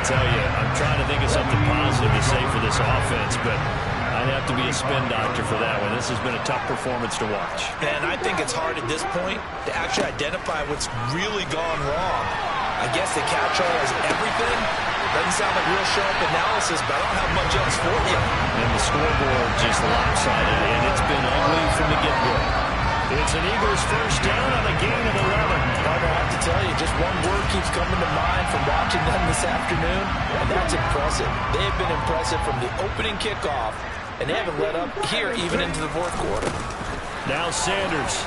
tell you, I'm trying to think of something positive to say for this offense, but I'd have to be a spin doctor for that one. This has been a tough performance to watch. And I think it's hard at this point to actually identify what's really gone wrong. I guess the catch-all is everything. Doesn't sound like real sharp analysis, but I don't have much else for you. And the scoreboard just lopsided, and it's been ugly from the get-go. It's an Eagles first down on a gain of 11. But I have to tell you, just one word keeps coming to mind from watching them this afternoon, and that's impressive. They have been impressive from the opening kickoff, and they haven't let up here even into the fourth quarter. Now Sanders.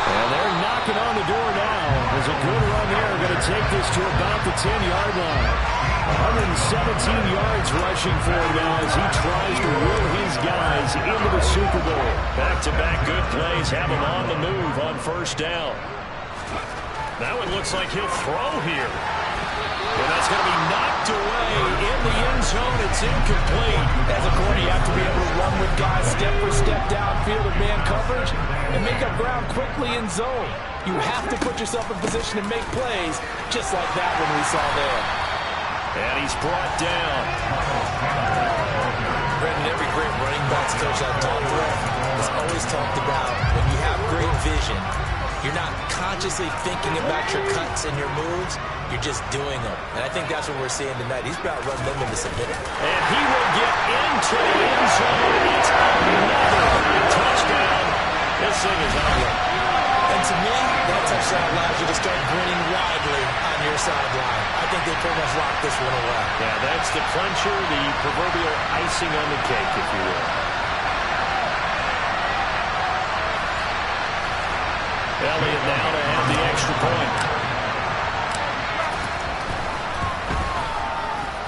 And they're knocking on the door now. There's a good run there. Going to take this to about the 10-yard line. 117 yards rushing for him now as he tries to will his guys into the Super Bowl. Back-to-back good plays have him on the move on first down. Now it looks like he'll throw here. And that's going to be knocked away in the end zone. It's incomplete. As a corner, you have to be able to run with guys step for step downfield of man coverage and make up ground quickly in zone. You have to put yourself in position to make plays, just like that one we saw there. And he's brought down. Brendan, every great running backs coach I've talked with has always talked about when you have great vision, you're not consciously thinking about your cuts and your moves. You're just doing them. And I think that's what we're seeing tonight. He's about running them into submitting. And he will get into the end zone. It's another touchdown. This thing is out. And to me, that touchdown allows you to start grinning widely on your sideline. I think they pretty much locked this one away. Yeah, that's the clincher, the proverbial icing on the cake, if you will. Elliott now to have the extra point.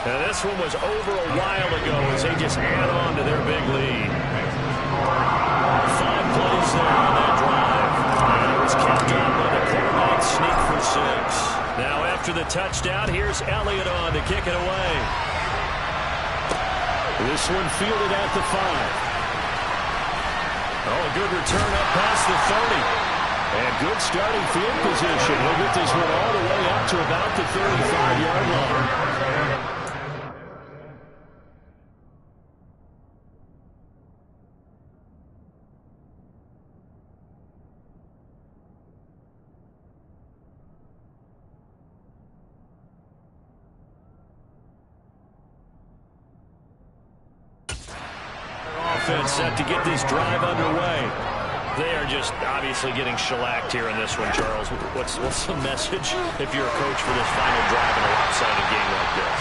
Now this one was over a while ago as they just add on to their big lead. 5 plays there on that drive. And it was kept up by the quarterback sneak for 6. Now after the touchdown, here's Elliott on to kick it away. This one fielded at the 5. Oh, a good return up past the 30. And good starting field position. He'll get this one all the way up to about the 35-yard line. Offense set to get this drive underway. They are just obviously getting shellacked here in this one, Charles. What's the message if you're a coach for this final drive in a lopsided game like this?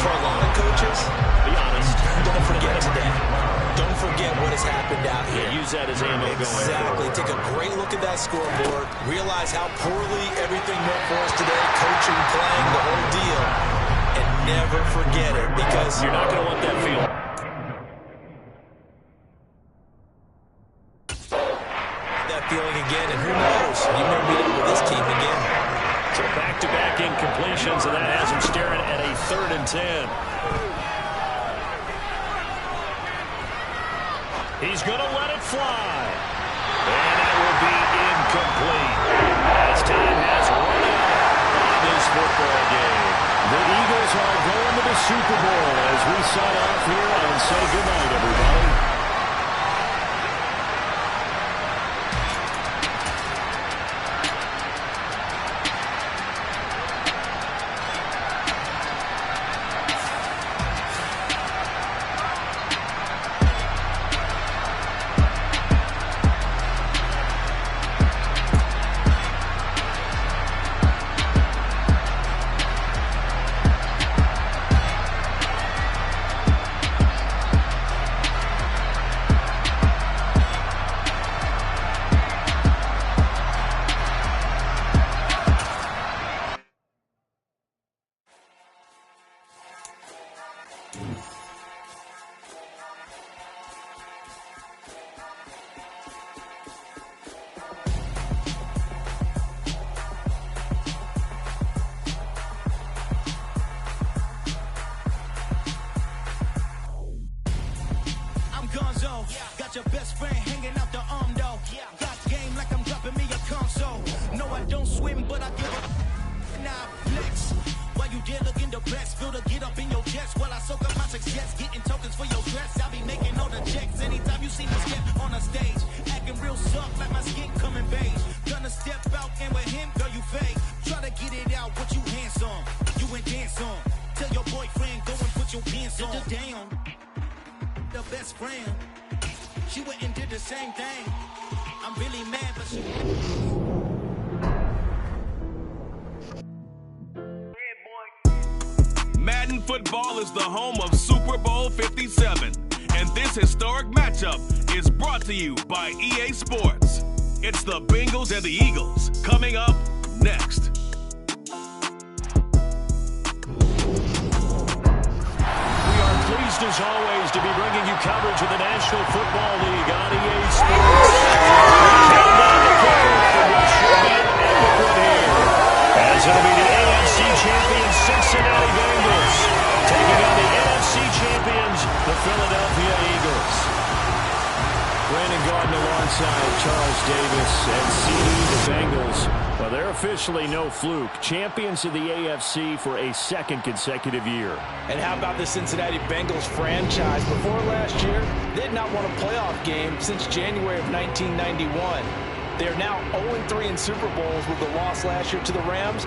For a lot of coaches, be honest, don't forget today. Don't forget what has happened out here. Yeah, use that as ammo going forward. Exactly. Take a great look at that scoreboard. Realize how poorly everything went for us today. Coaching, playing, the whole deal. And never forget it because you're not going to want that feeling. Feeling again, and who knows, you may meet up with this team again. So back-to-back incompletions, and that has him staring at a 3rd and 10. He's going to let it fly. And that will be incomplete. As time has run out on this football game. The Eagles are going to the Super Bowl as we sign off here and say goodnight, everybody. suggest. While I soak up my success, getting tokens for your stress. I'll be making all the checks anytime you see me step on a stage. Acting real soft like my skin coming beige. Gonna step out and with him, girl, you fake. Try to get it out, but you handsome. You ain't dance on. Tell your boyfriend, go and put your pants on. Down. The best friend. She went and did the same thing. I'm really mad, but she... Madden Football is the home of Super Bowl 57, and this historic matchup is brought to you by EA Sports. It's the Bengals and the Eagles coming up next. We are pleased as always to be bringing you coverage of the National Football League on EA Sports. Countdown to kickoff for what should be an epic one here, as it'll be the AFC champions Cincinnati Bengals taking on the NFC champions, the Philadelphia Eagles. Brandon Gaudin alongside Charles Davis and CD, the Bengals. Well, they're officially no fluke. Champions of the AFC for a second consecutive year. And how about the Cincinnati Bengals franchise? Before last year, they had not won a playoff game since January of 1991. They are now 0-3 in Super Bowls with the loss last year to the Rams,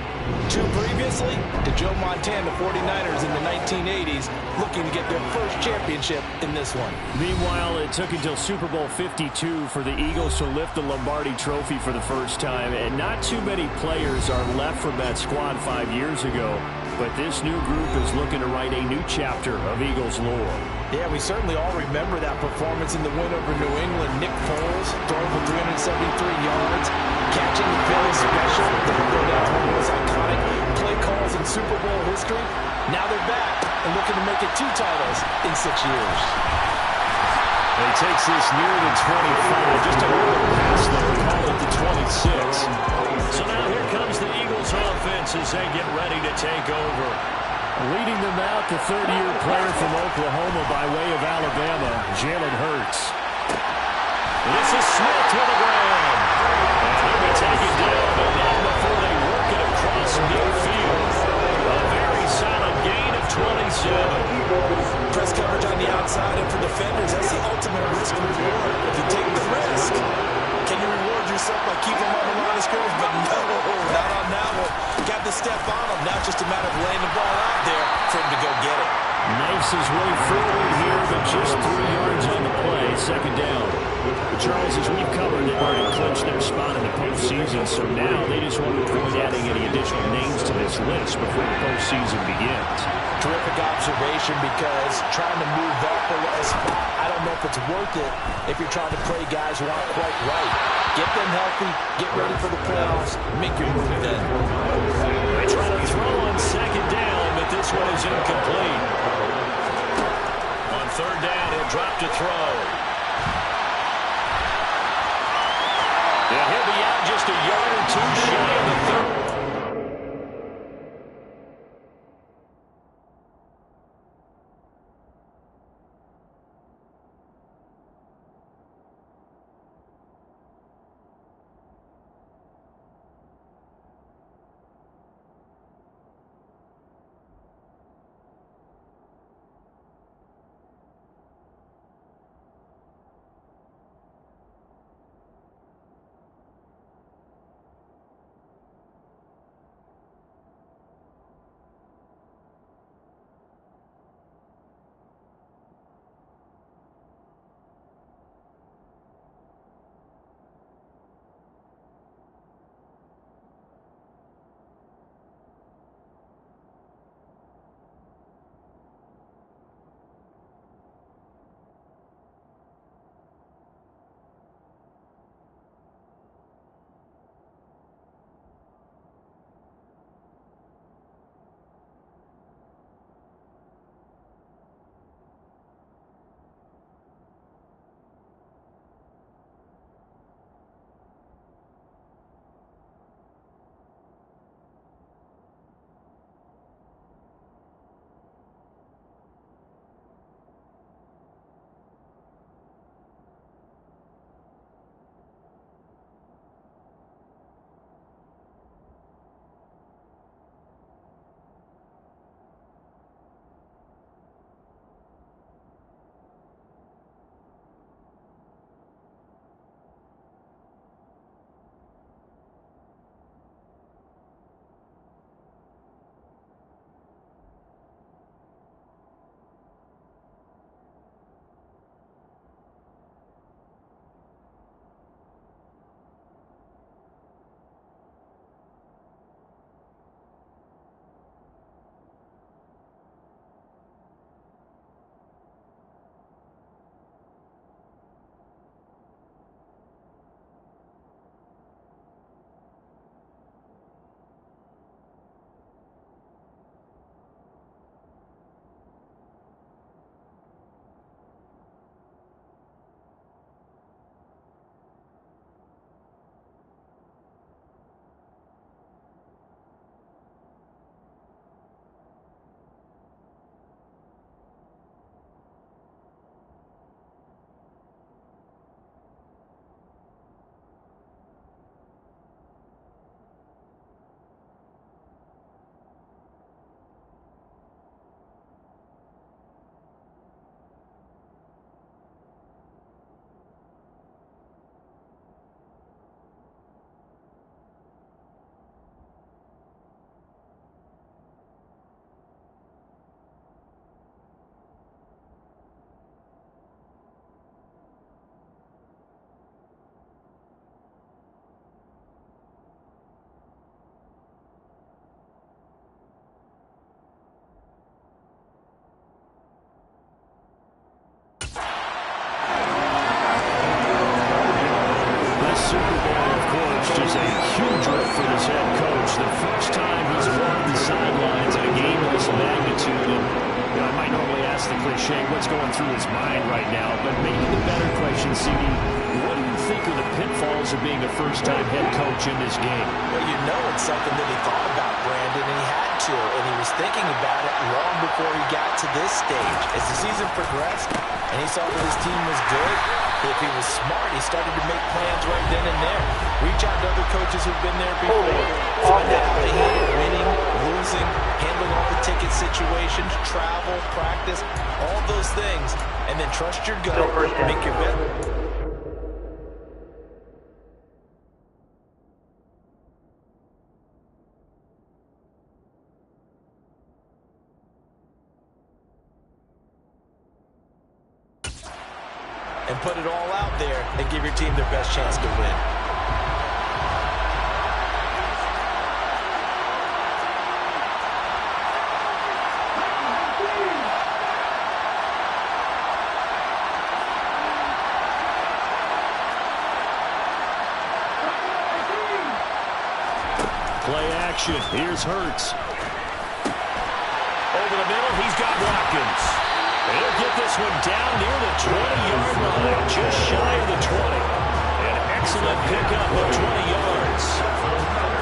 2 previously to Joe Montana, 49ers in the 1980s, looking to get their first championship in this one. Meanwhile, it took until Super Bowl 52 for the Eagles to lift the Lombardi Trophy for the first time, and not too many players are left from that squad 5 years ago, but this new group is looking to write a new chapter of Eagles lore. Yeah, we certainly all remember that performance in the win over New England. Nick Foles throwing for 373 yards, catching the Philly special. That will go down as one of the most iconic play calls in Super Bowl history. Now they're back and looking to make it 2 titles in 6 years. He takes this near the 25, just a little pass there, call it the 26. So now here comes the Eagles offense as they get ready to take over. Leading them out, the third-year player from Oklahoma by way of Alabama, Jalen Hurts. This is Smith to the ground. And he'll be taken down, but not before they work it across midfield. A very solid gain of 27. Press coverage on the outside, and for defenders, that's the ultimate risk reward. If you take the risk, can you reward yourself by keeping them on the line of scrimmage? But no, not on that one. Got to step on him. Now it's just a matter of laying the ball out there for him to go get it. Knifes his way forward here, but just 3 yards on the play. Second down. Charles, as we've covered, they've already clinched their spot in the postseason, so now they just want to avoid adding any additional names to this list before the postseason begins. Terrific observation, because trying to move up, I don't know if it's worth it if you're trying to play guys who aren't quite right. Get them healthy, get ready for the playoffs, make your move then. They try to throw on second down, but this one is incomplete. On third down, he'll drop to throw. Yeah, he'll be out just a yard or 2 shy of the third. It's just a huge rip for this head coach. The first time he's walked the sidelines in a game of this magnitude. And, I might normally ask the cliche, what's going through his mind right now? But maybe the better question, CD, what do you think are the pitfalls of being a first-time head coach in this game? Well, you know it's something that he thought about, Brandon, and he had to. And he was thinking about it long before he got to this stage. As the season progressed and he saw that his team was good, if he was smart, he started to make plans right then and there. Reach out to other coaches who've been there before. Find out how they handle winning, losing, handling all the ticket situations, travel, practice, all those things. And then trust your gut, make your bet. And put it all out there and give your team their best chance to win. Play action. Here's Hurts. Over the middle, he's got Watkins. He'll get this one down near the 20-yard line, just shy of the 20. An excellent pickup of 20 yards.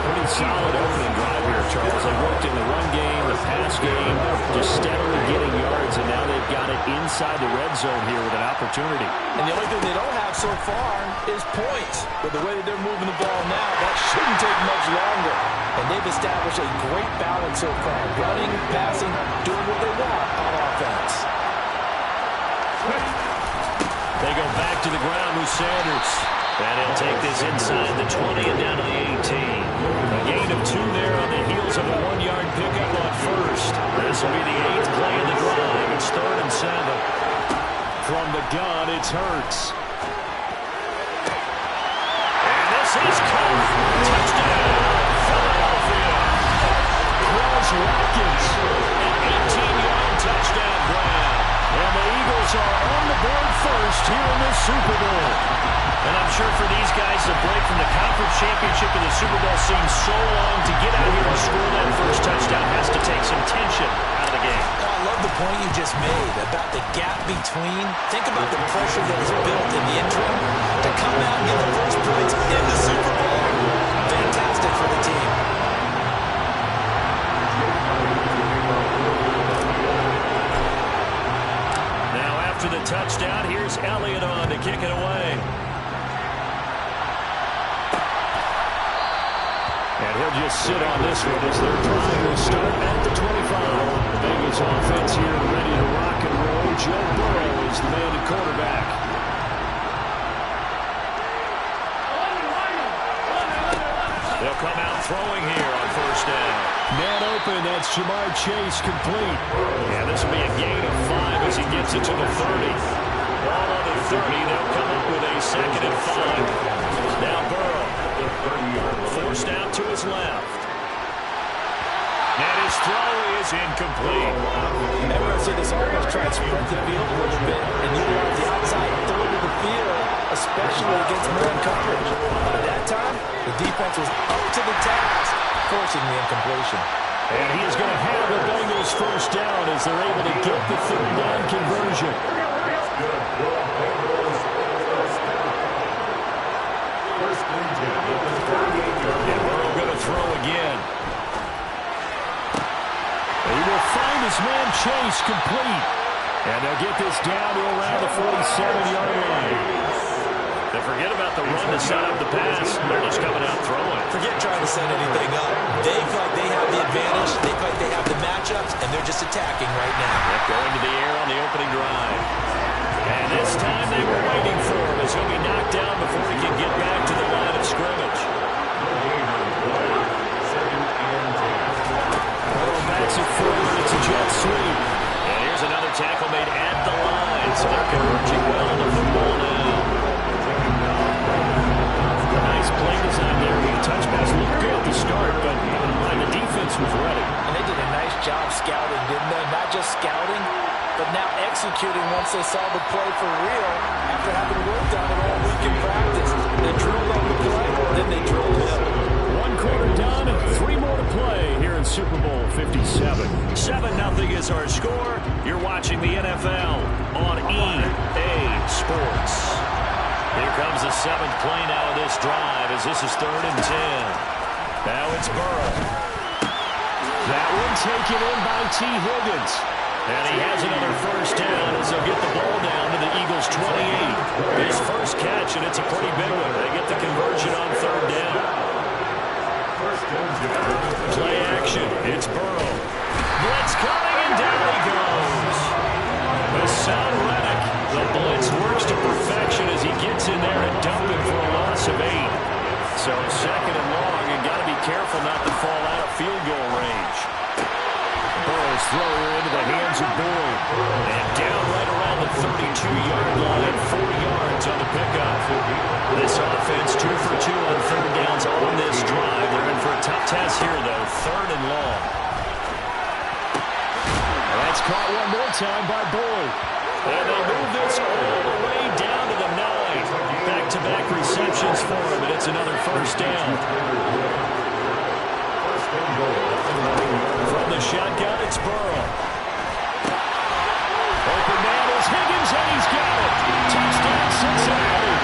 Pretty solid opening drive here, Charles. They worked in the run game, the pass game, just steadily getting yards, and now they've got it inside the red zone here with an opportunity. And the only thing they don't have so far is points. But the way that they're moving the ball now, that shouldn't take much longer. And they've established a great balance so far. Running, passing, doing what they want on offense. They go back to the ground with Sanders. And he'll take this inside the 20 and down to the 18. A gain of 2 there on the heels of a 1-yard pickup on first. This will be the 8th play of the drive. It's 3rd and 7. From the gun, it's Hurts. And this is caught. Touchdown, Philadelphia. Cross Watkins. An 18-yard touchdown grab. And the Eagles are on the board first here in this Super Bowl. And I'm sure for these guys, the break from the conference championship and the Super Bowl seems so long. To get out here and score that first touchdown has to take some tension out of the game. Oh, I love the point you just made about the gap between. Think about the pressure that is built in the interim to come out and get the first points in the Super Bowl. Fantastic for the team. Now after the touchdown, here's Elliott on to kick it away. And he'll just sit on this one as they're trying to start at the 25. The Bengals offense here ready to rock and roll. Joe Burrow is the man at quarterback. They'll come out throwing here on first down. Man open, that's Ja'Marr Chase complete. Yeah, this will be a gain of 5 as he gets it to the 30. Ball on the 30, they'll come up with a 2nd and 5. Now Burrow. Forced out to his left. And his throw is incomplete. Remember, I said this offense tried to spread the field a little bit and utilize the outside third of the field, especially against man coverage. By that time, the defense was up to the task, forcing the incompletion. And he is going to have the Bengals first down as they're able to get the 3rd down conversion. And Burrow going to throw again. He will find his man Chase complete. And they'll get this down to around the 47-yard line. They forget about the run to set up the pass. They're just coming out throwing. Forget trying to set anything up. They feel like they have the advantage. They feel like they have the matchups, and they're just attacking right now. Yep, going to the air on the opening drive. And this time they were waiting for him as he'll be knocked down before he can get back to the line of scrimmage. Backs it forward. It's a jet sweep. And here's another tackle made at the line. So they're converging well on the football now. A nice play design there. The touch pass looked good at the start, but the defense was ready. And they did a nice job scouting, didn't they? Not just scouting, but now executing once they saw the play for real after having worked on it all week in practice. They drilled on the play, then they drilled 7th play now of this drive as this is 3rd and 10. Now it's Burrow. That one taken in by T. Higgins. And he has another first down as they'll get the ball down to the Eagles' 28. His first catch, and it's a pretty big one. They get the conversion on 3rd down. Play action. It's Burrow. Blitz coming, and down he goes. Hassan Reddick. The blitz works to perfection as he gets in there and dump it for a loss of 8. So 2nd and long, and got to be careful not to fall out of field goal range. Burrow's throw into the hands of Boyd. And down right around the 32-yard line, 4 yards on the pickup. This offense 2 for 2 on 3rd downs on this drive. They're in for a tough task here, though, 3rd and long. That's caught one more time by Boyd. And they'll move this all the way down to the 9. Back-to-back receptions for him, and it's another first down. From the shotgun, it's Burrow. Open man is Higgins, and he's got it. Touchdown, Cincinnati.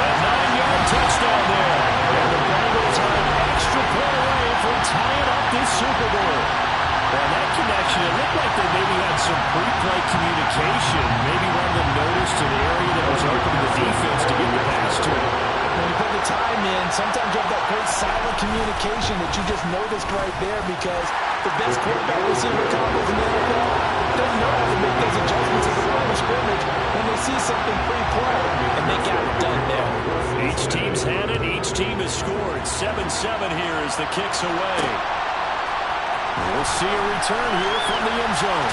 A 9-yard touchdown there. And the Bengals are an extra point away from tying up this Super Bowl. Well, that connection, it looked like they maybe had some pre-play communication. Maybe one of them noticed an area that was open to the defense to get the pass to it. When you put the time in, sometimes you have that great silent communication that you just noticed right there because the best quarterback receiver combos in the NFL don't know how to make those adjustments at the line of scrimmage when they see something pre-play, and they got it done there. Each team's had it. Each team has scored. 7-7 here as the kick's away. We'll see a return here from the end zone.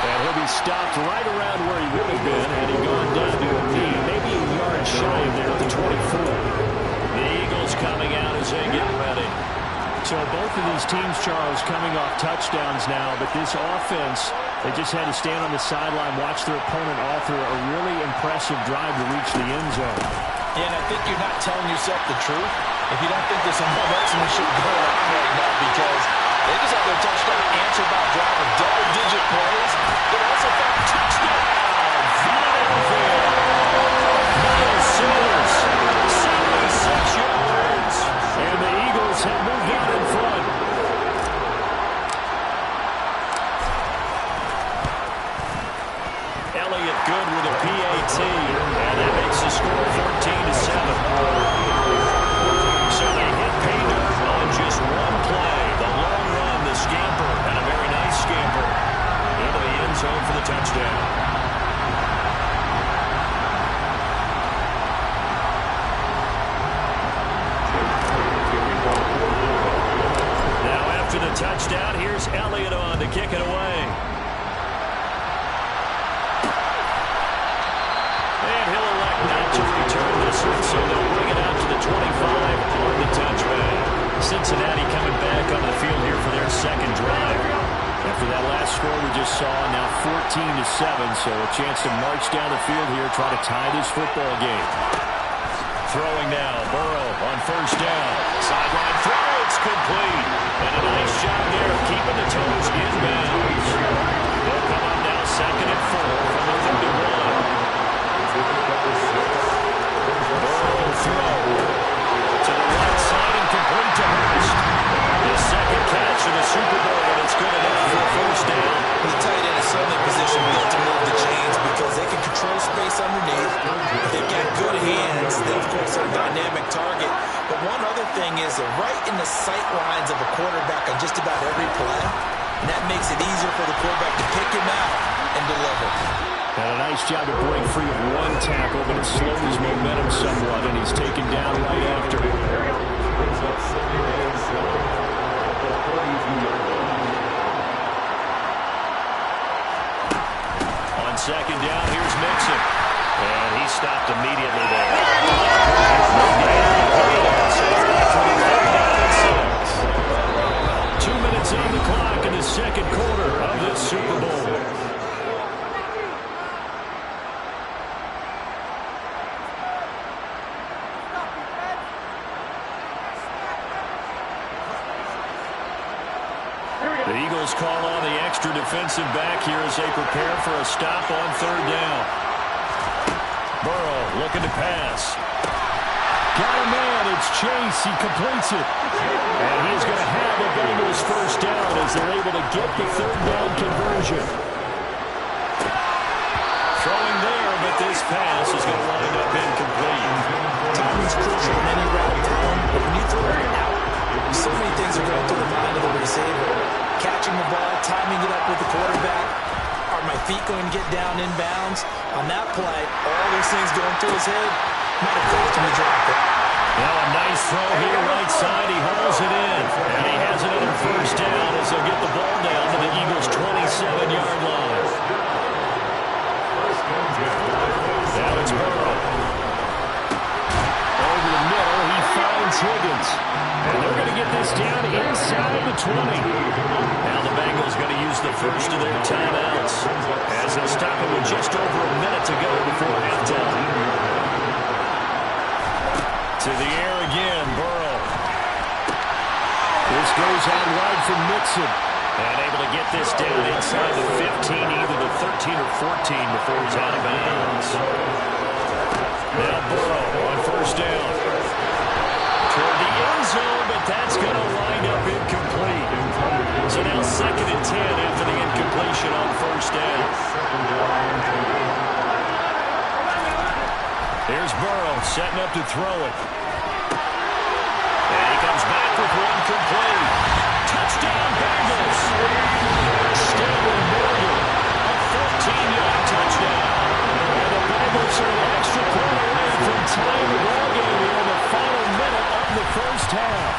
And he'll be stopped right around where he would have been had he gone down to a knee, maybe a yard shy of there at the 24. The Eagles coming out as they get ready. So both of these teams, Charles, coming off touchdowns now, but this offense, they just had to stand on the sideline, watch their opponent author a really impressive drive to reach the end zone. Yeah, and I think you're not telling yourself the truth if you don't think there's some momentum should go on right now because they just had their touchdown answered by a drive of double-digit plays. They also found a touchdown. Philadelphia. Miles Sanders, 76 yards. And the Eagles have moved out in front. Elliott good with a PAT. And that makes the score 14-7. So they hit pay dirt on just one play. The long run, the scamper, and a very nice scamper into the end zone for the touchdown. Now after the touchdown, here's Elliott on to kick it away. And he'll elect not to return this one, so they'll bring it out to the 25 on the touchback. Cincinnati coming back on the field here for their second drive. After that last score we just saw, now 14-7, so a chance to march down the field here, try to tie this football game. Throwing now, Burrow on first down. Sideline throw, it's complete. And a nice job there of keeping the toes inbounds. They'll come up now 2nd and 4 from the 31. Burrow throw to the right side and complete to Hurst. His second catch in the Super Bowl, and it's good enough for a first down. The tight end is certainly in position built to move the chains because they can control space underneath. They've got good hands. They, of course, are a dynamic target. But one other thing is they're right in the sight lines of a quarterback on just about every play. And that makes it easier for the quarterback to pick him out and deliver. And a nice job to break free of one tackle, but it slowed his momentum somewhat, and he's taken down right after. On second down, here's Mixon. And he stopped immediately there. 2 minutes on the clock in the second quarter of this Super Bowl. The Eagles call on the extra defensive back here as they prepare for a stop on third down. looking to pass. Got a man, it's Chase, he completes it. And he's going to have the Bengals first down as they're able to get the third down conversion. Throwing there, but this pass is going to wind up incomplete. Timing's crucial in any route down, but when you throw it out, so many things are going through the mind of the receiver. Catching the ball, timing it up with the quarterback. Are my feet going to get down inbounds? On that play, all those things going through his head might have cost him the drop. Now a nice throw here right side. He hauls it in. And he has another first down as they'll get the ball down to the Eagles' 27-yard line. Now it's Burrow. Over the middle, he finds Higgins. And they're going to get this down inside the 20. Now the Bengals going to use the first of their timeouts as they'll stop it with just over a minute to go before halftime. To the air again, Burrow. This goes out wide from Mixon. And able to get this down inside the 15, either the 13 or 14 before he's out of bounds. Now Burrow on first down. Toward the end zone, but that's going to wind up incomplete. So now 2nd and 10 after the incompletion on first down. Here's Burrow setting up to throw it. And he comes back with one complete. Touchdown Bengals. Stanley Morgan, a 14-yard touchdown. And the Bengals are an extra point away from tying the ball game here in the final minute of the first half.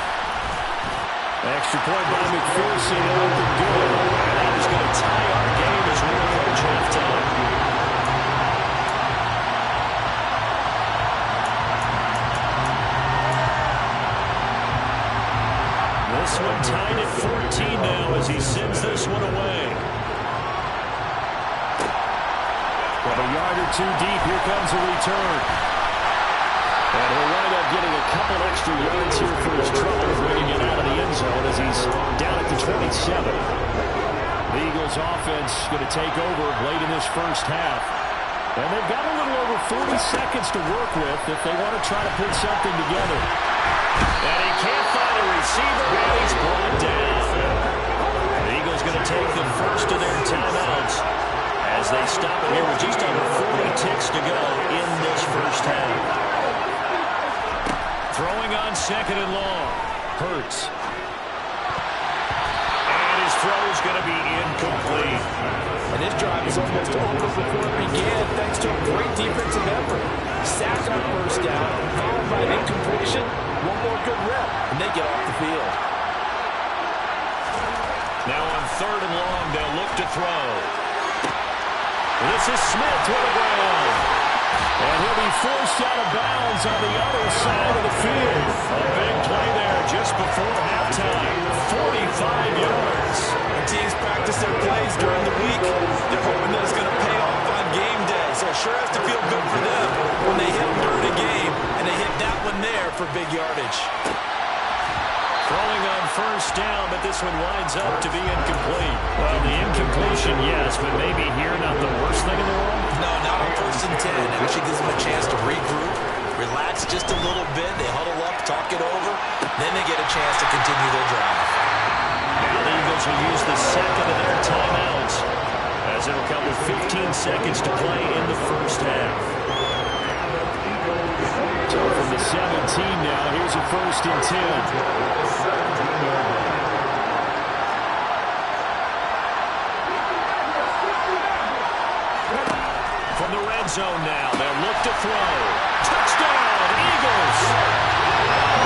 Extra point by McPherson, nothing good. And that is going to tie our game as we approach halftime. This one tied at 14 now as he sends this one away. From a yard or two deep, here comes a return. And he'll wind up getting a couple extra yards here for his trouble, bringing it out of the end zone as he's down at the 27. The Eagles offense going to take over late in this first half. And they've got a little over 40 seconds to work with if they want to try to put something together. And he can't find a receiver, and he's brought down. The Eagles going to take the first of their timeouts as they stop it here with just under 40 ticks to go in this first half. Throwing on 2nd and long. Hurts. And his throw is going to be incomplete. And his drive is almost over before it began thanks to a great defensive effort. Sack on first down, followed by an incompletion. One more good rep, and they get off the field. Now on 3rd and long, they'll look to throw. This is Smith to the ground. And he'll be forced out of bounds on the other side of the field. A big play there just before halftime. 45 yards. The teams practice their plays during the week. They're hoping that it's going to pay off on game day. So it sure has to feel good for them when they hit them during the game, and they hit that one there for big yardage. Throwing on first down, but this one winds up to be incomplete. Well, the incompletion, yes, but maybe here not the worst thing in the world? No, not on 1st and 10. It actually gives them a chance to regroup, relax just a little bit. They huddle up, talk it over. Then they get a chance to continue their drive. Now the Eagles will use the 2nd of their timeouts as it'll come with 15 seconds to play in the first half. So from the 17 now, here's a 1st and 10. From the red zone now, they'll look to throw. Touchdown, Eagles!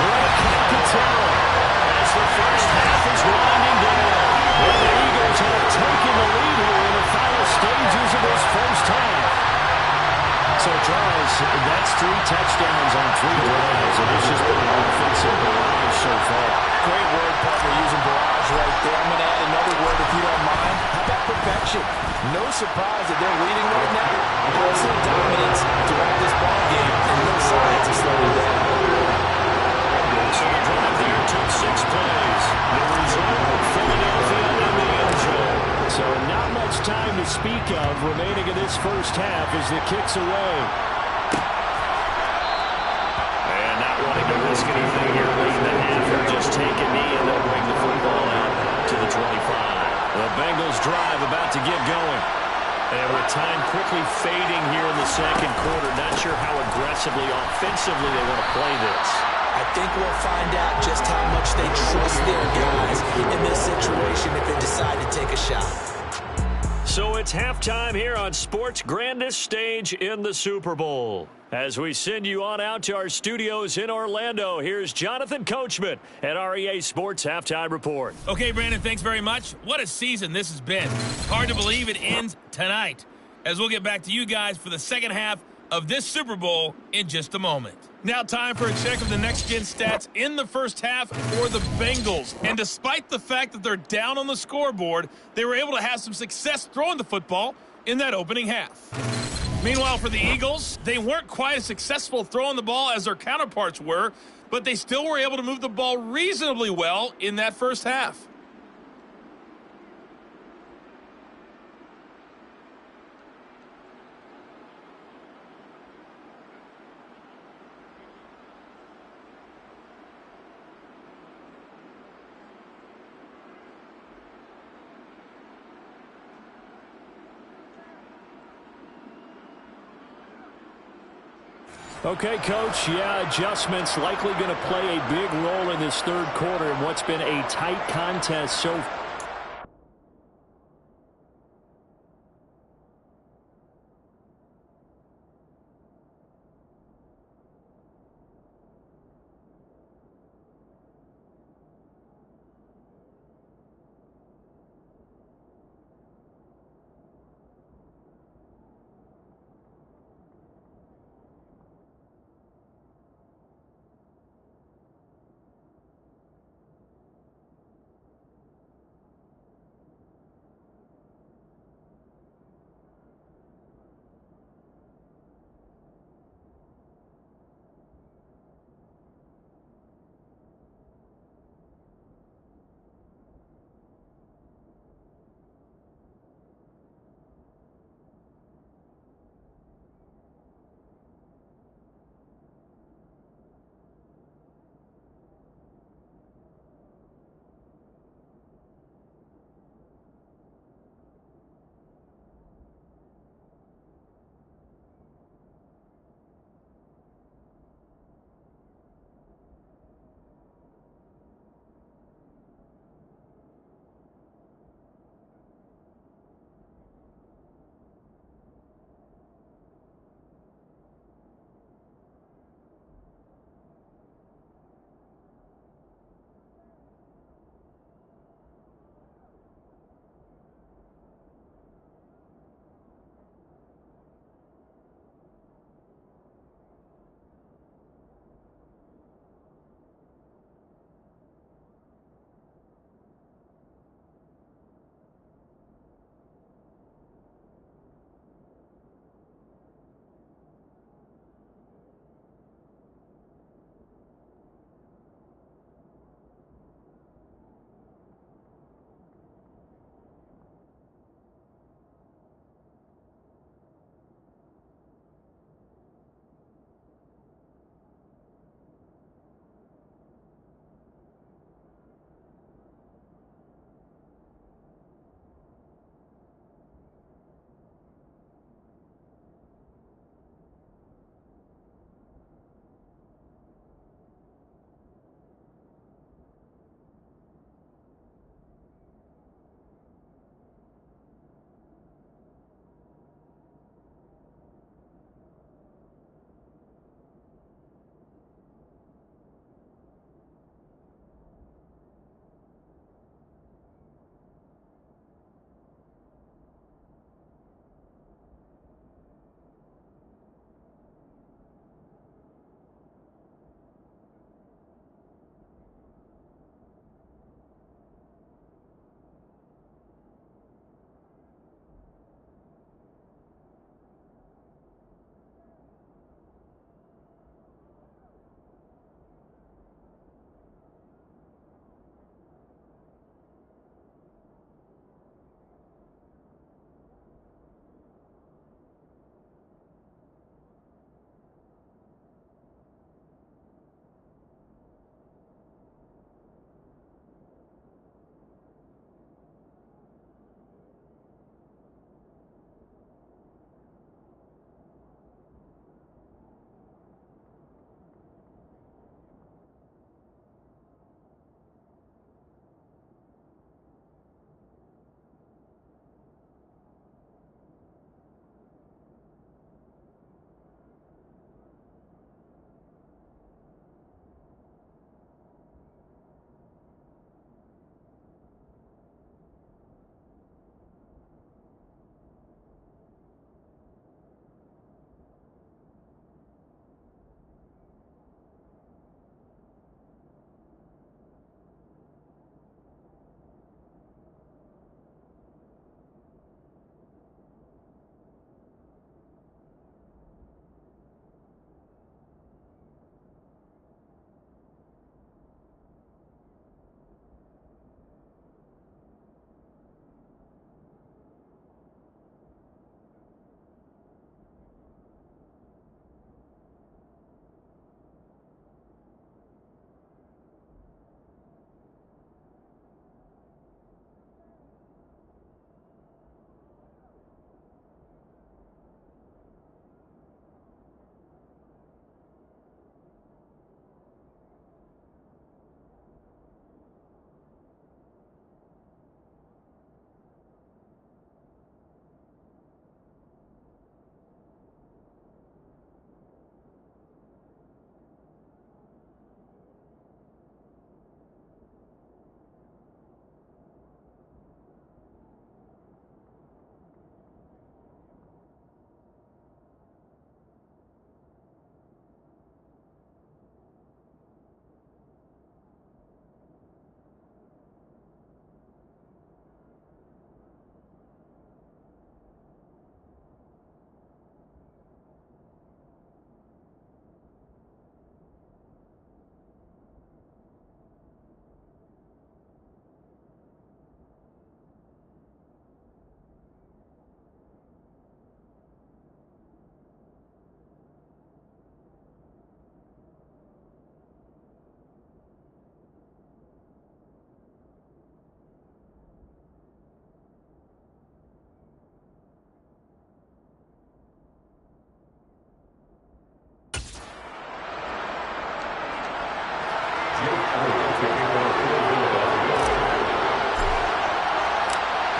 Greg Calcaterra as the first half is winding down. And the Eagles have taken the lead here in the final stages of this first half. So, Charles, that's 3 touchdowns on 3 drives, and it's just been an offensive barrage so far. Great word, partner, using barrage right there. I'm going to add another word if you don't mind. How about perfection? No surprise that they're leading right now. Absolute dominance throughout this ball game, and no signs of slowing down. So the drive there took 6 plays. The result, Philadelphia in the end zone. So not much time to speak of remaining in this first half as the kick's away. The Bengals drive about to get going. And with time quickly fading here in the second quarter, not sure how aggressively, offensively they want to play this. I think we'll find out just how much they trust their guys in this situation if they decide to take a shot. So it's halftime here on sports' grandest stage in the Super Bowl. As we send you on out to our studios in Orlando, here's Jonathan Coachman at our EA Sports Halftime Report. Okay, Brandon, thanks very much. What a season this has been. Hard to believe it ends tonight, as we'll get back to you guys for the second half of this Super Bowl in just a moment. Now time for a check of the next-gen stats in the first half for the Bengals. And despite the fact that they're down on the scoreboard, they were able to have some success throwing the football in that opening half. Meanwhile, for the Eagles, they weren't quite as successful throwing the ball as their counterparts were, but they still were able to move the ball reasonably well in that first half. Okay, Coach, adjustments likely going to play a big role in this third quarter in what's been a tight contest so far.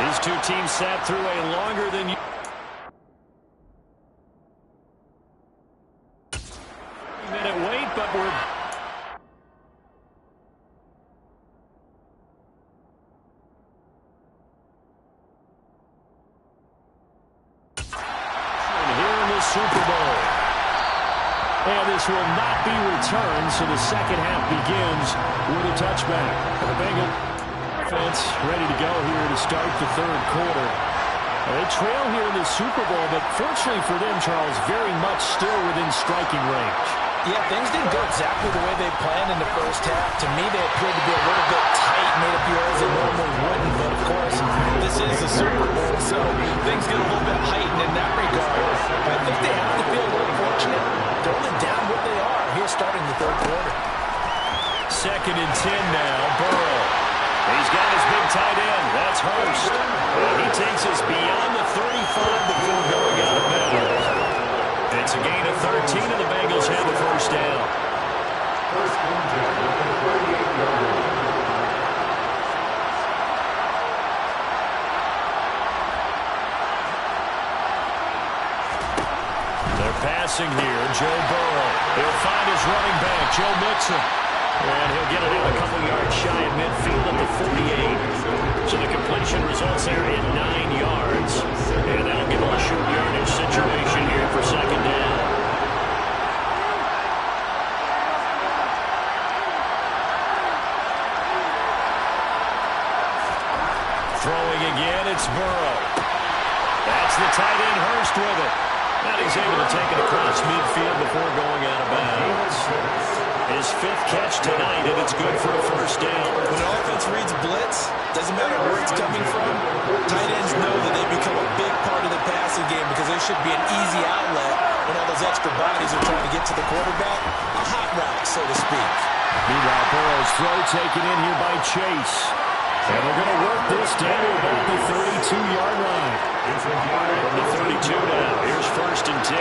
These two teams sat through a longer than minute wait, but we're here in the Super Bowl. And this will not be returned, so the second half begins with a touchback. The Bengals defense ready to go here to start the third quarter. They trail here in the Super Bowl, but fortunately for them, Charles, very much still within striking range. Yeah, things didn't go exactly the way they planned in the first half. To me, they appeared to be a little bit tight, made a few errors they normally wouldn't. But, of course, this is the Super Bowl, so things get a little bit heightened in that regard. But I think they have to feel a little fortunate. They're only down what they are here starting the third quarter. 2nd and 10 now, Burrow. He's got his big tight end. That's Hurst. He takes us beyond the 35 before going out of bounds. It's a gain of 13, and the Bengals have the first down. They're passing here. Joe Burrow. He'll find his running back, Joe Mixon. And he'll get it out a couple yards shy of midfield at the 48. So the completion results there in 9 yards. And that'll give them a short yardage situation here for second down. Throwing again, it's Burrow. That's the tight end, Hurst, with it. And he's able to take it across midfield before going out of bounds. His 5th catch tonight, and it's good for a first down. When an offense reads blitz, doesn't matter where it's coming from, tight ends know that they become a big part of the passing game because there should be an easy outlet when all those extra bodies are trying to get to the quarterback. A hot route, so to speak. Meanwhile, Burrow's throw taken in here by Chase. And they're going to work this down to about the 32-yard line. From the 32 now, here's 1st and 10.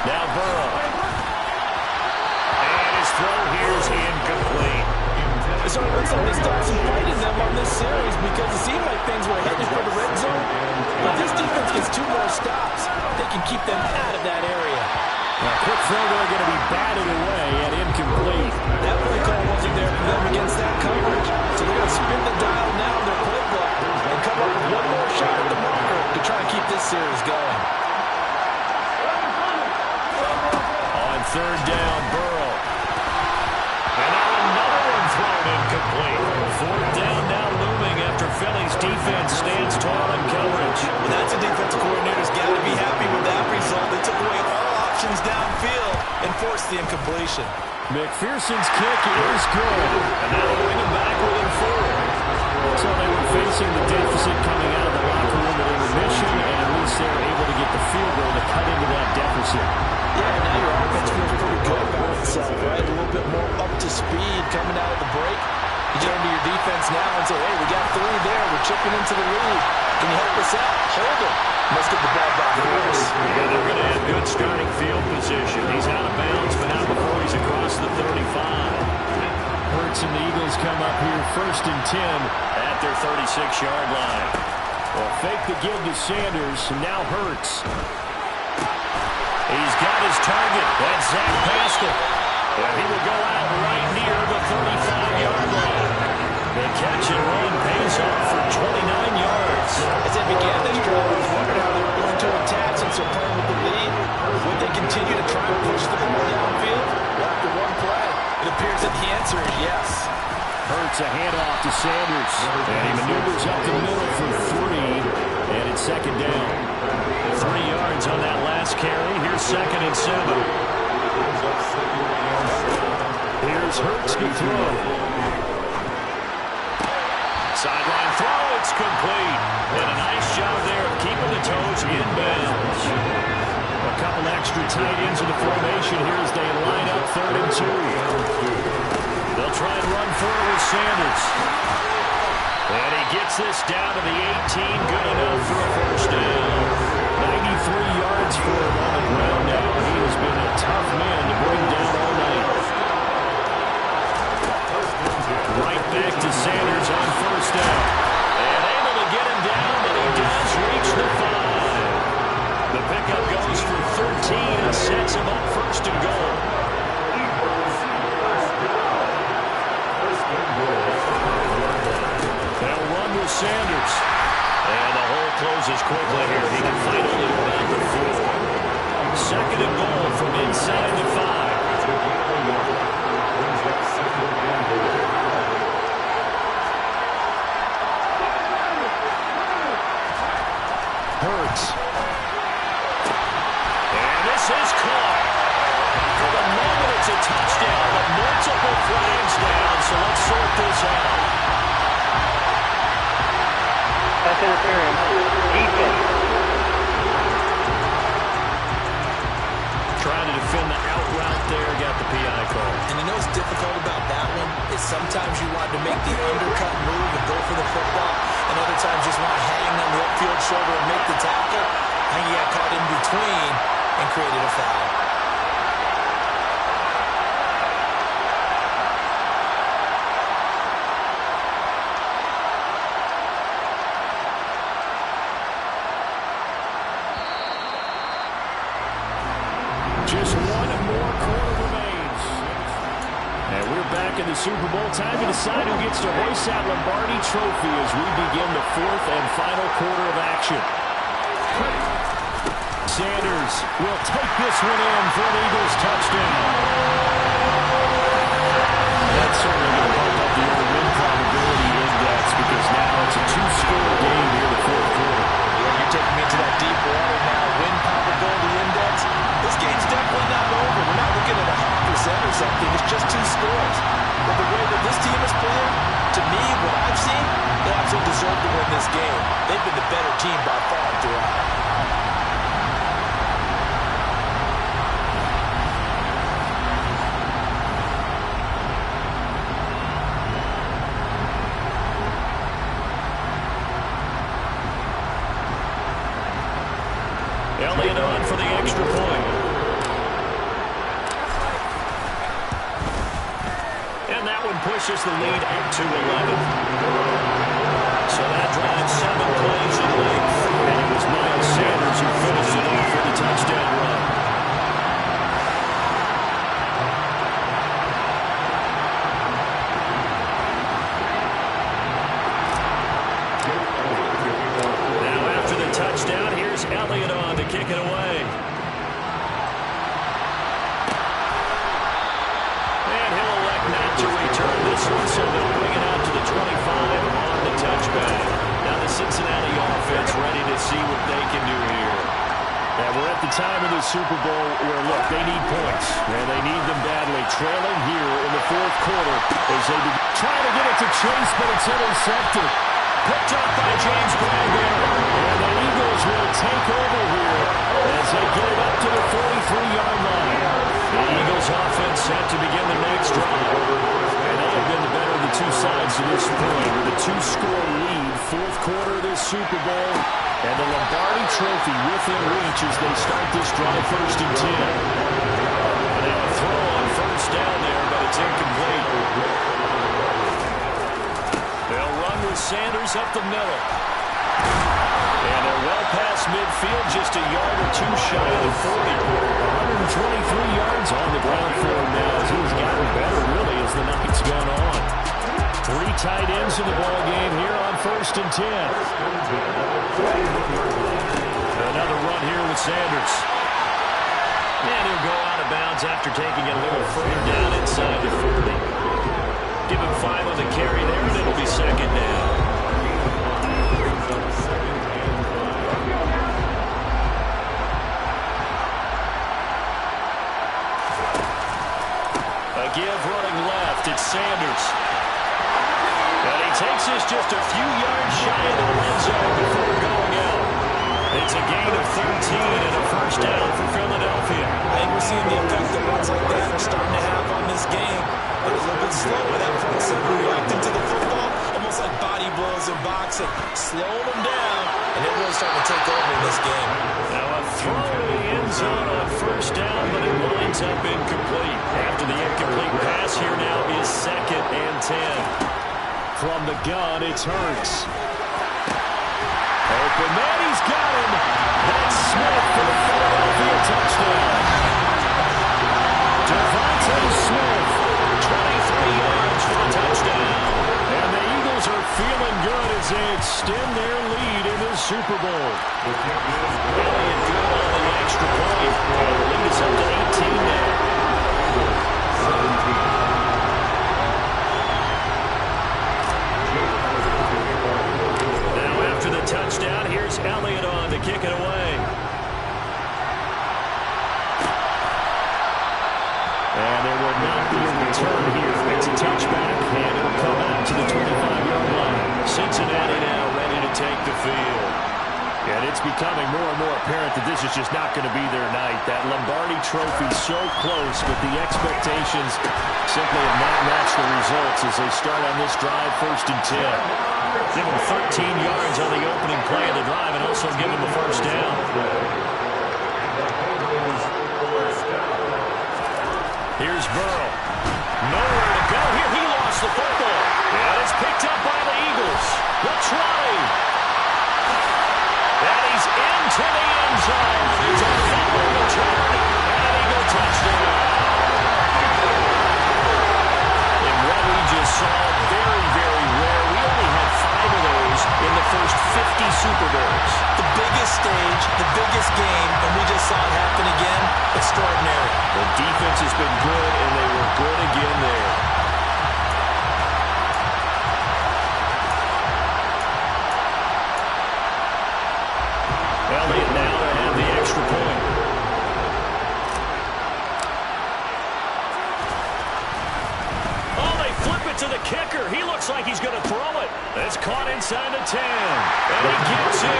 Now Burrow. And his throw here is incomplete. So it looks like they start some fight in them on this series because it seemed like things were headed for the red zone. But this defense gets 2 more stops. They can keep them out of that area. Now, quick throw there going to be batted away and incomplete. That play call wasn't there for them against that coverage. So they're going to spin the dial now in their playbook and come up with one more shot at the marker to try and keep this series going. On 3rd down, Burrow. And now another one thrown incomplete. 4th down now looming after Philly's defense stands tall in coverage. Well, that's a defensive coordinator's got to be happy with that result. They took away all options downfield and forced the incompletion. McPherson's kick is good. And now they'll bring him back within 4. So they were facing the deficit coming out of the locker room at intermission, and at least they were able to get the field goal to cut into that deficit. Yeah, now your offense feels pretty good about itself, right? A little bit more up to speed coming out of the break. You get into your defense now and say, hey, we got 3 there. We're chipping into the lead. Can you help us out? Hold them. Let's get the ball back for us. Yeah, they're going to have good starting field position. He's out of bounds, but not before he's across the 35. Hurts and the Eagles come up here 1st and 10 at their 36-yard line. Well, fake the give to Sanders, and now Hurts. He's got his target. That's Zach Pascal. And he will go out right near the 35-yard line. The catch and run pays off for 29 yards. As they began this drive, I was wondering how they were going to attack since they're playing with the lead. Would they continue to try and push the ball downfield? Well, after one play, it appears that the answer is yes. Hurts a handoff to Sanders. And he maneuvers up the middle for 3. And it's 2nd down. 3 yards on that last carry. Here's 2nd and 7. Here's Hurts to throw. Sideline throw, it's complete. And a nice job there of keeping the toes in bounds. A couple extra tight ends in the formation here as they line up 3rd and 2. They'll try and run for it with Sanders. And he gets this down to the 18, good enough for a first down. 93 yards for him on the ground now. He has been a tough Sanders on first down. And able to get him down, but he does reach the 5. The pickup goes for 13 and sets him up first and goal. They'll run with Sanders. And the hole closes quickly here. He can find only about the 4. Second and goal from inside the 5. Hurts. And this is caught. For the moment, it's a touchdown, but multiple flags down, so let's sort this out. Pass interference. Defense. Trying to defend the out route there, got the PI call. And you know what's difficult about that one is sometimes you want to make the undercut move and go for the football, and other times just want to hang on the upfield shoulder and make the tackle. I think he got caught in between and created a foul. Just one more quarter remains. And we're back in the Super Bowl. Time to decide who gets to hoist that Lombardi Trophy as we begin the 4th and final quarter of action. Sanders will take this one in for an Eagles touchdown. That's certainly going to bump up the win probability index because now it's a 2-score game here in the 4th quarter. Yeah, you're taking me into that deep water now. Win probability index. This game's definitely not over. We're not looking at 100% or something. It's just 2 scores. But the way that this team is playing, to me, what I've seen, they absolutely deserve to win this game. They've been the better team by far throughout. Elliott on for the extra point. And that one pushes the lead up to 11. So that drives 7 plays in length. And it was Miles Sanders who finished it off for the touchdown run. Now after the touchdown, here's Elliott on to kick it away. And he'll elect not to return this one, so they'll bring it out to the 25 on the touchback. Now the Cincinnati offense ready to see what they can do here. And we're at the time of the Super Bowl where, look, they need points. And they need them badly. Trailing here in the 4th quarter as they try to get it to Chase, but it's intercepted. Picked up by James Bradbury. And the Eagles will take over here as they get it up to the 43-yard line. The Eagles offense set to begin the next drive. And they have been the better of the two sides to this point with a 2-score lead. 4th quarter of this Super Bowl. And the Lombardi Trophy within reach as they start this drive 1st and 10. And they have a throw on first down there, but it's incomplete. They'll run with Sanders up the middle. And they're well past midfield, just a yard or 2 shy of the 40. 123 yards on the ground for him now as he's gotten better, really, as the night's gone on. 3 tight ends in the ball game here on 1st and 10. Another run here with Sanders. And he'll go out of bounds after taking it a little further down inside the 40. Give him 5 on the carry there, and it'll be 2nd down. A give running left, it's Sanders. And he takes this just a few yards shy of the red zone before going out. It's a gain of 13 and a first down for Philadelphia. I think we're seeing the effect that runs like that are starting to have on this game. They're a little bit slow with that front seven reacting to the football, almost like body blows in boxing. Slow them down, and they're really starting to take over in this game. Now a throw to the end zone on first down, but it winds up incomplete. After the incomplete pass, here now is 2nd and 10. From the gun, it's Hurts. Open man, he's got him. That's Smith for the Philadelphia touchdown. Devontae Smith, 23 yards for the touchdown. And the Eagles are feeling good as they extend their lead in the Super Bowl. Elliott good on the extra point. And the lead is up to 18 now. Now after the touchdown, here's Elliott on to kick it away. And there will not be a return here. It's a touchback, and it'll come out to the 25-yard line. Cincinnati now ready to take the field. And it's becoming more and more apparent that this is just not going to be their night. That Lombardi Trophy so close, but the expectations simply have not matched the results as they start on this drive, 1st and 10. Give them 13 yards on the opening play of the drive and also give them a first down. Here's Burrow. Nowhere to go here. He lost the football. And it's picked up by the Eagles. They'll try. And he's into the end zone. It's a fumble return. And an Eagle touchdown. And what we just saw, very, very rare. We only had 5 of those in the first 50 Super Bowls. The biggest stage, the biggest game, and we just saw it happen again. Extraordinary. The defense has been good, and they were good again there. Elliott now to have the extra point. Oh, they flip it to the kicker. He looks like he's going to throw it. It's caught inside the 10. And he gets in.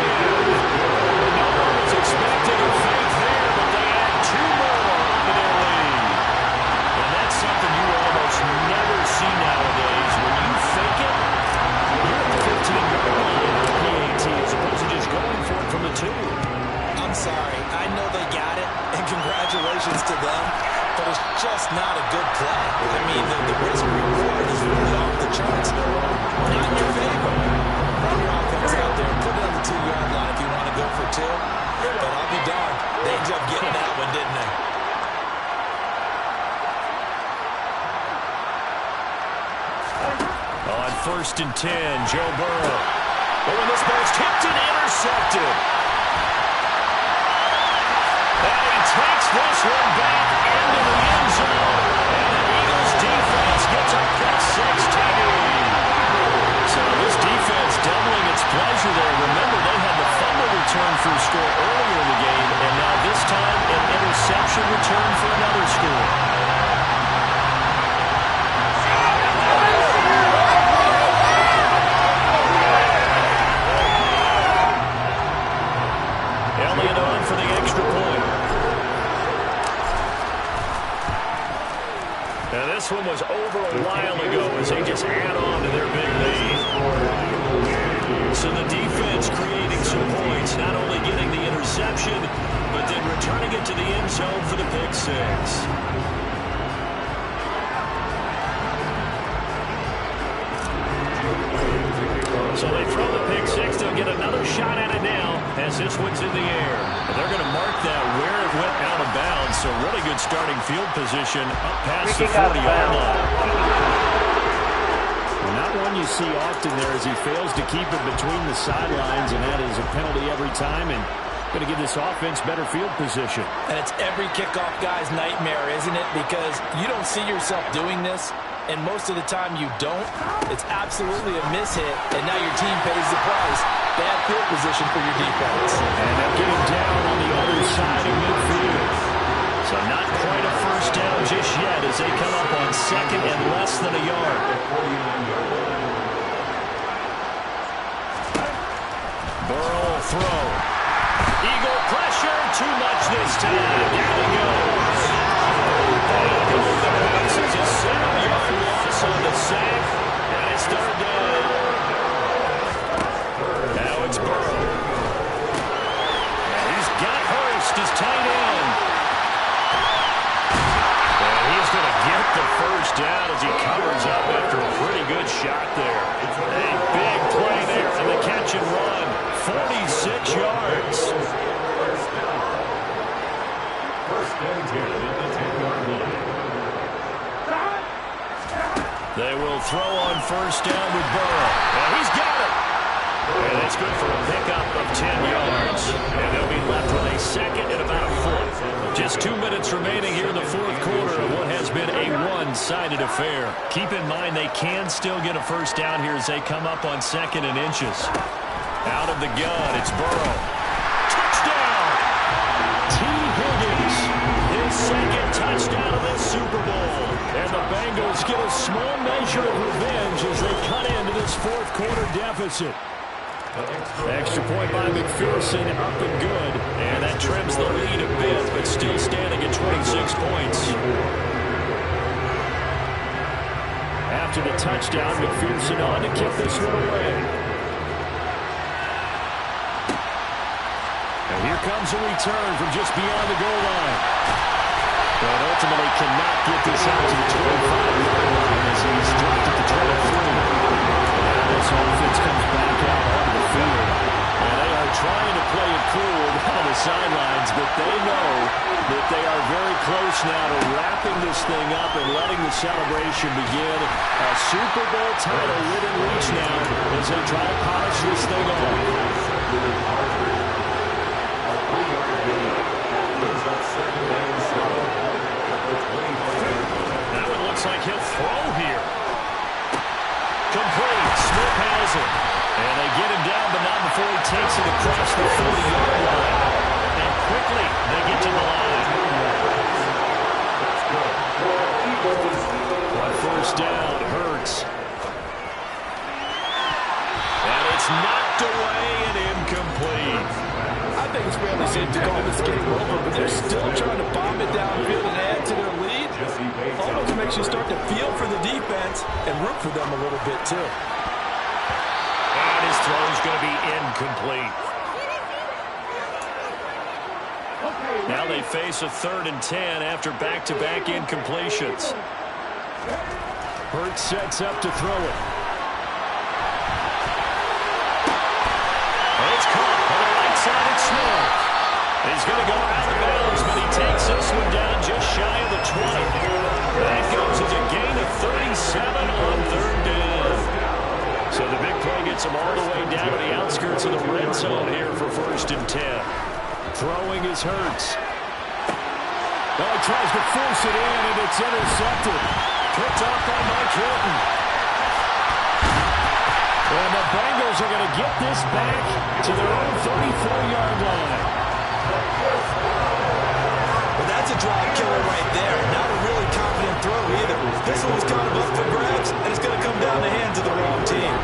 No one was expecting a fake there, but they add 2 more onto their lead. And that's something you almost never see nowadays. When you fake it, you're at the 15-yard line on PAT as opposed to just going for it from the 2. I'm sorry. I know they got it, and congratulations to them, but it's just not a good play. I mean, the risk reward is really off the charts. Not in your favor. Run your offense out there and put it on the 2-yard line if you want to go for 2. But I'll be darned. They ended up getting that one, didn't they? On 1st and 10, Joe Burrow. Oh, and this ball's tipped and intercepted. And he takes this one back into the end zone. And the Eagles defense gets a pick-6 TD. So this defense doubling its pleasure there. Remember, they had the fumble return for a score earlier in the game, and now this time an interception return for another score. Elliott on for the extra point. Now this one was over a while ago as they just add on to their big lead. So the defense creating some points, not only getting the interception, but then returning it to the end zone for the pick-6. So they throw the pick-6. They'll get another shot at it now as this one's in the air. They're going to mark that where it went out of bounds. So really good starting field position up past the 40-yard line. Not one you see often there as he fails to keep it between the sidelines, and that is a penalty every time, and going to give this offense better field position. And it's every kickoff guy's nightmare, isn't it? Because you don't see yourself doing this, and most of the time you don't. It's absolutely a mishit, and now your team pays the price. Bad field position for your defense. And they'll get him down on the other side of midfield. So not quite a first down just yet as they come up on 2nd and less than a yard. Burrow will throw. Eagle pressure, too much this time. Down he goes. This is a 7-yard loss on the sack, and it's 3rd down. Now it's Burrow. He's got Hurst as tight end. And he's going to get the first down as he covers up after a pretty good shot there. yards. They will throw on first down with Burrow. And he's got it. And it's good for a pickup of 10 yards. And they'll be left with a second and about a foot. Just 2 minutes remaining here in the fourth quarter of what has been a one-sided affair. Keep in mind they can still get a first down here as they come up on second and inches. Out of the gun, it's Burrow. Touchdown! T. Higgins, his second touchdown of this Super Bowl. And the Bengals get a small measure of revenge as they cut into this fourth quarter deficit. Extra point by McPherson, up and good. And that trims the lead a bit, but still standing at 26 points. After the touchdown, McPherson on to kick this one away. And here comes a return from just beyond the goal line. But ultimately cannot get this out to the 25-yard line as he's dropped at the 23. This offense comes back out onto the field. And they are trying to play it cool on the sidelines, but they know that they are very close now to wrapping this thing up and letting the celebration begin. A Super Bowl title within reach now as they try to polish this thing off. That one looks like he'll throw here. Complete. Smith has it. And they get him down, but not before he takes it across the 40-yard line. And quickly, they get to the line. On first down, Hurts. And it's knocked away and incomplete. I think it's fairly safe to call this game over, but they're still trying to bomb it downfield and add to their lead. Almost makes you start to feel for the defense and root for them a little bit, too. And his throw is going to be incomplete. Now they face a 3rd and 10 after back-to-back incompletions. Hurts sets up to throw it. And it's caught on the right side of Smith. He's going to go out of bounds, but he takes this one down just shy of the 20. That goes as a gain of 37 on 3rd down. So the big play gets him all the way down to the outskirts of the red zone here for 1st and 10. Throwing is Hurts. Well, he tries to force it in, and it's intercepted. Picked off by Mike Hilton. And the Bengals are going to get this back to their own 34-yard line. Well, that's a drive killer right there. Not a really confident throw either. This one was kind of up for grabs, and it's going to come down the hands of the wrong team.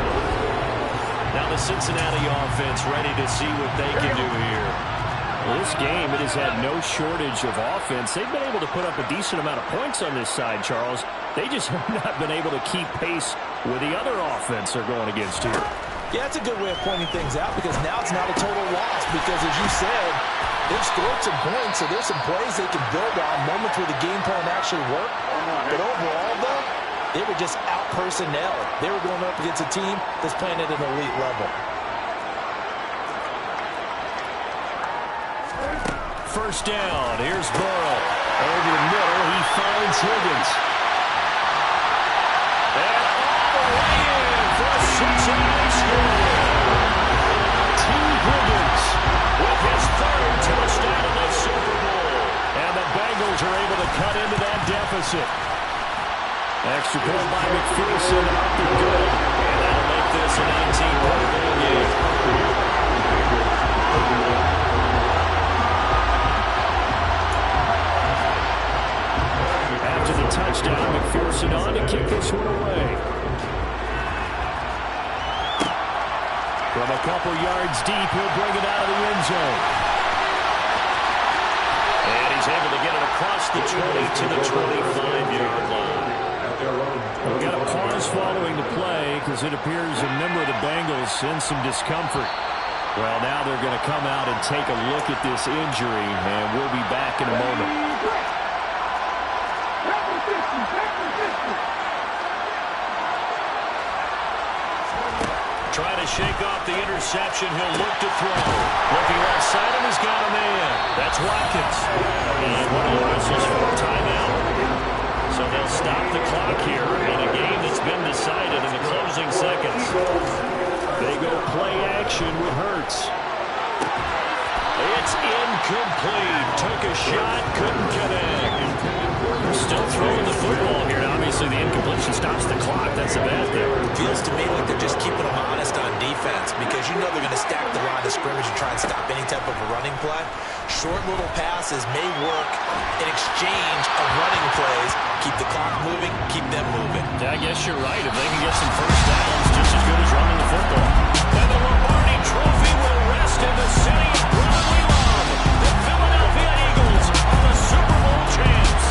Now the Cincinnati offense ready to see what they can do here. Well, this game, it has had no shortage of offense. They've been able to put up a decent amount of points on this side, Charles. They just have not been able to keep pace with the other offense they're going against here. Yeah, that's a good way of pointing things out because now it's not a total loss because, as you said, they've scored some points, so there's some plays they can build on, moments where the game plan actually worked. But overall, though, they were just out-personnel. They were going up against a team that's playing at an elite level. First down, here's Burrow. Over the middle, he finds Higgins. And all the way in for a Cincinnati score. T. Higgins with his 3rd touchdown in the Super Bowl. And the Bengals are able to cut into that deficit. Extra point by McPherson, up and good. And that'll make this a 19-point ball game. After the touchdown, McPherson on to kick this one away. From a couple yards deep, he'll bring it out of the end zone. And he's able to get it across the 20 to the 25-yard line. We got a pause following the play because it appears a member of the Bengals in some discomfort. Well, now they're going to come out and take a look at this injury, and we'll be back in a moment. Try trying to shake off the interception. He'll look to throw. Looking left side, and he's got a man. That's Watkins. And one of the whistles for a timeout. So they'll stop the clock here in a game that's been decided in the closing seconds. They go play action with Hurts. It's incomplete. Took a shot, couldn't connect. Still throwing the football here. Obviously, the incompletion stops the clock. That's the bad thing. Feels to me like they're just keeping them honest on defense because you know they're going to stack the line of scrimmage and try and stop any type of a running play. Short little passes may work in exchange of running plays. Keep the clock moving, keep them moving. Yeah, I guess you're right. If they can get some first downs, just as good as running the football. And the Lombardi Trophy will rest in the city of brotherly love. The Philadelphia Eagles are the Super Bowl champs.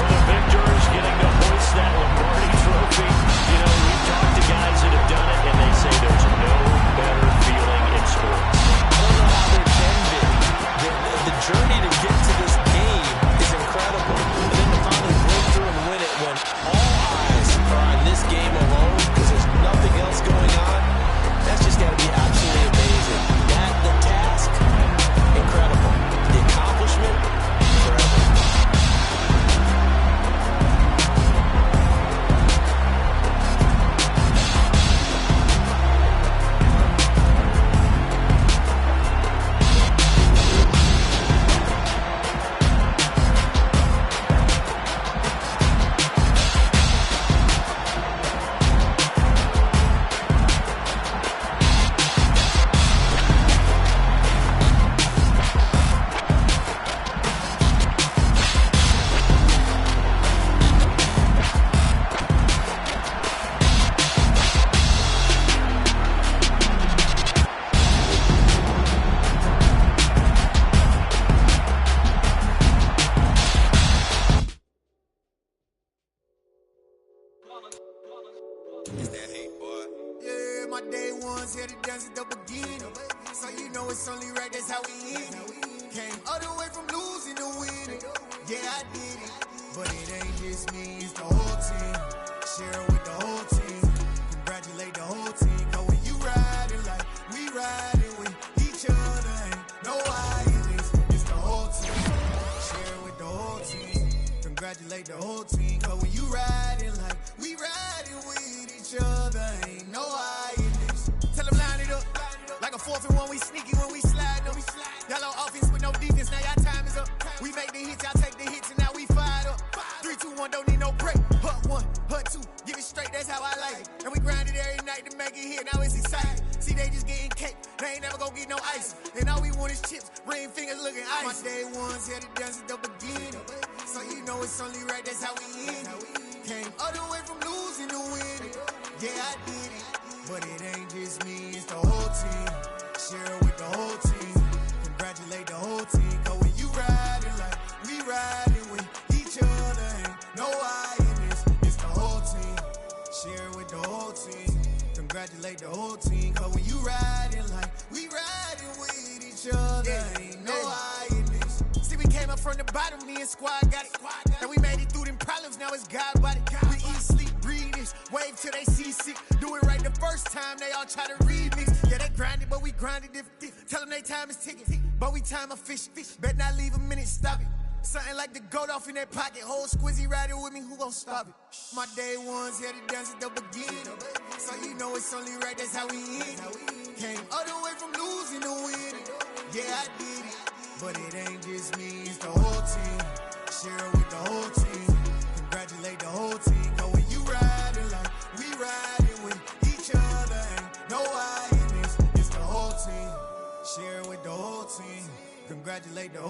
For the victors, getting to hoist that Lombardi Trophy. You know, we've talked to guys that have done it, and they say there's no better feeling in sports. I don't know how there can be. The journey to get to this game is incredible. And then to finally break through and win it when all eyes are on this game alone because there's nothing else going on, that's just got to be absolutely amazing. The task, incredible. The accomplishment, incredible. Congratulate the whole team, cause when you riding like we riding with each other, ain't no hiding. Tell them line it up, like a 4th and 1, we sneaky when we slide them. Y'all on offense with no defense, now y'all time is up. We make the hits, y'all take the hits, and now we fired up. 3, 2, 1, don't need no break. Hut 1, hut 2, give it straight, that's how I like it. And we grind it every night to make it hit, now it's exciting. See, they just getting cake, they ain't never gonna get no ice. And all we want is chips, ring fingers looking ice. My day ones had to dance at the beginning. So you know it's only right, that's how we end it. Came all the way from losing to winning. Yeah, I did it. But it ain't just me, it's the whole team. Share it with the whole team. Congratulate the whole team. Cause when you riding like we riding with each other, ain't no hiding. It's the whole team. Share it with the whole team. Congratulate the whole team. Cause when you riding like we riding with each other, ain't no hiding. We came up from the bottom, me and squad got it. And we made it through them problems, now it's God body. We eat, sleep, breathe this, wave till they see sick. Do it right the first time, they all try to remix. Yeah, they grinded, but we grinded different. Tell them they time is ticking, but we time a fish. Bet not leave a minute, stop it. Something like the goat off in their pocket. Whole squizzy riding with me, who gon' stop it? My day ones had to dance at the beginning. So you know it's only right, that's how we end it. Came all the way from losing to winning. Yeah, I did it. But it ain't just me, it's the whole team. Share it with the whole team. Congratulate the whole team. Cause when you riding like we riding with each other, ain't no hiding. It's the whole team. Share it with the whole team. Congratulate the whole team.